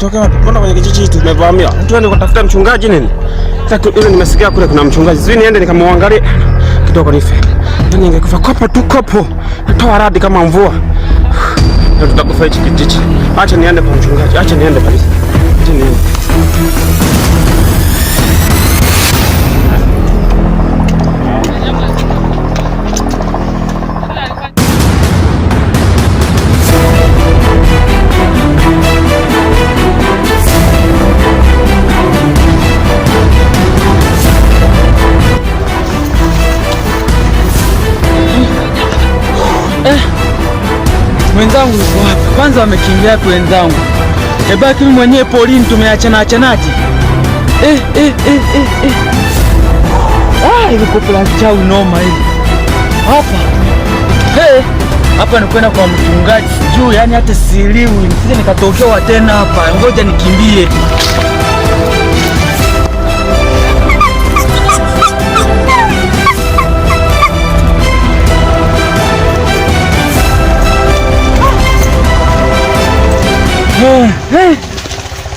umetokea wapi? Mbona kwenye kijiji tumevamia? Tuende kutafuta mchungaji nini? Sasa ile nimesikia kule kuna mchungaji. Sisi niende nikamwangalie kidogo nife. Yaani ingekufa kopo tu kopo. Natoa radi kama mvua. Na tutakufa hichi kijiji. Acha niende kwa mchungaji. Acha niende kabisa. Acha niende. Wenzangu yuko wapi? Kwanza wamekimbia wapi wenzangu? Ebaki mimi mwenyewe polini tumeachana achanaje? Ile kopla chao noma hili. Hapa. Hapa ni kwenda kwa mchungaji juu, yani hata siliwi. Nisije nikatokewa tena hapa. Ngoja nikimbie.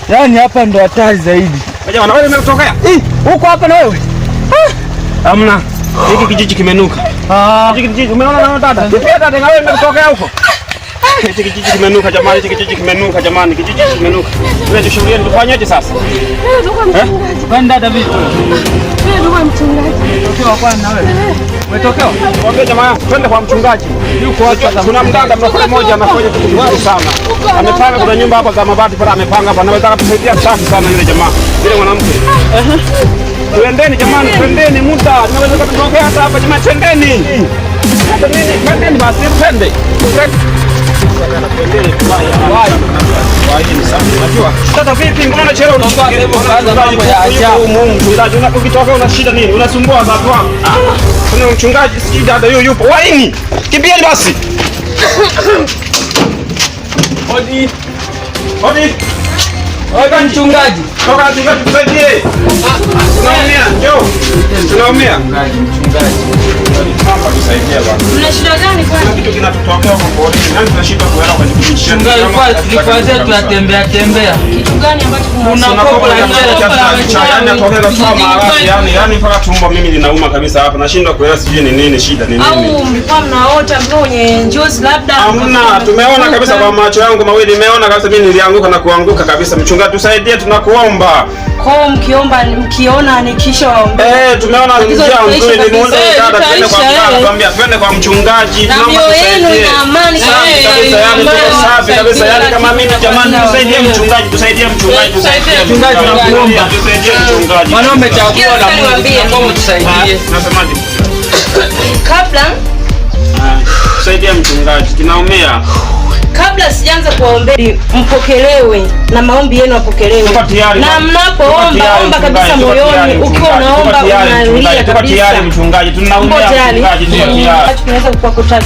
Yaani hapa ndo hatari zaidi. Wewe wewe umetokea? Huko hapa na wewe? Hamna. Hiki kijiji kimenuka. Hiki kijiji umeona na dada? Pia dada na wewe umetokea huko? Hiki kijiji kimenuka jamani, hiki kijiji kimenuka jamani, kijiji kimenuka. Wewe tushuhudia tufanyaje sasa? Kwenda dada vipi? Wewe ndio mchungaji. Umetokea kwani na wewe? Umetokea? Mwambie jamaa twende kwa mchungaji. Yuko hapa. Kuna mganga mmoja anafanya kitu kizuri sana. Amepanga kuna nyumba hapa za mabati pale amepanga hapa. Anaweza kutusaidia safi sana yule jamaa. Yule mwanamke. Twendeni jamani, twendeni muda. Tunaweza kutokea hapa jamani, twendeni. Twendeni basi, twende. Sasa vipi mbona chelewa unaanza mambo ya ajabu? Mungu, unajua ukitoka una shida nini? Unasumbua watu wako. Kuna mchungaji siji dada huyo yupo. Waini. Kimbieni basi. Odi. Odi. Oga mchungaji. Toka mchungaji tusaidie. Tunaumia, njoo. Tunaumia. Mchungaji. Hapa tusaidie bwana. Una shida gani kwani? Kuna kitu kinatutokea huko porini. Nani tunashindwa kuelewa kwenye kijiji chetu. Mchungaji, tulikuwa zetu tunatembea tembea. Kitu gani ambacho kuna kopo la yaani atokeza tu maradhi yani mpaka tumbo mimi linauma kabisa hapa. Nashindwa kuelewa sijui ni nini shida ni nini. Au mlikuwa mnaota mwenye njozi labda? Hamna, tumeona kabisa kwa macho yangu mawili. Nimeona kabisa mimi nilianguka na kuanguka kabisa. Mchungaji tusaidie, tunakuomba. Kwa mkiona nikisha waombe. Tumeona njia nzuri ni muone dada twende kwa mganga, tuambia twende kwa mchungaji. Tunaomba tusaidie. Kabisa yani tuko safi kabisa yani kama mimi jamani tusaidie mchungaji, tusaidie mchungaji, tusaidie mchungaji tunakuomba. Tusaidie mchungaji. Mwanaume chagua na Mungu tunaomba tusaidie. Nasemaje? Kabla tusaidie mchungaji, tunaumia. Kabla sijaanza kuwaombea mpokelewe na maombi yenu yapokelewe. Na mnapoomba omba kabisa moyoni, ukiwa unaomba unalia kabisa. Tayari mchungaji, tunaombea mchungaji, tayari. Tunaweza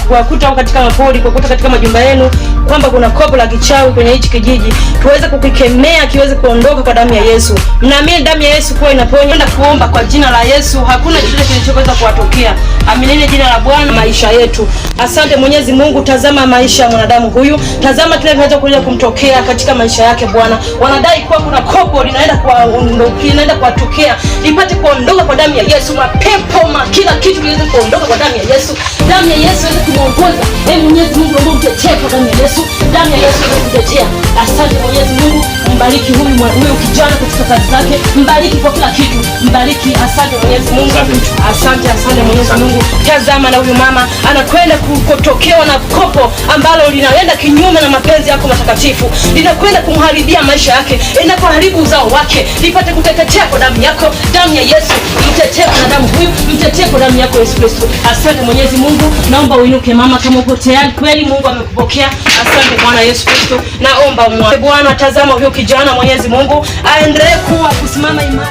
kuwakuta katika mapori, kuwakuta katika majumba yenu kwamba kuna kopo la kichawi kwenye hichi kijiji. Tuweze kukikemea kiweze kuondoka kwa damu ya Yesu. Mnaamini damu ya Yesu kwa inaponya. Nenda kuomba kwa jina la Yesu, hakuna chochote kinachoweza kuwatokea. Aminini jina la Bwana maisha yetu. Asante Mwenyezi Mungu, tazama maisha ya mwanadamu huyu. Tazama kile kinaweza kuja kumtokea katika maisha yake Bwana. Wanadai kuwa kuna kopo linaenda kuwatokea. Lipate kuondoka kwa damu ya Yesu. Mapepo kila kitu kiweze kuondoka kwa damu ya Yesu. Damu ya Yesu iweze kumuongoza. Mwenyezi Mungu naomba mtetee kwa damu ya Yesu. Damu ya Yesu iweze kutetea. Asante Mwenyezi Mungu, mbariki huyu kijana katika kazi zake. Mbariki kwa kila kitu. Mbariki, asante Mwenyezi Mungu. Asante Mwenyezi Mungu. Tazama na huyu mama anakwenda kutokewa na kopo ambalo linaenda kinyume na mapenzi yako matakatifu. Linakwenda kumharibia maisha yake. Inapoharibu uzao wake, lipate kuteketea kwa damu yako. Damu ya Yesu mtetee kwa damu huyu, mtetee kwa damu yako Yesu Kristo. Asante Mwenyezi Mungu, naomba uinuke mama kama uko tayari kweli Mungu amekupokea. Asante Bwana Yesu Kristo. Naomba Bwana tazama huyo kijana Mwenyezi Mungu aendelee kusimama imara.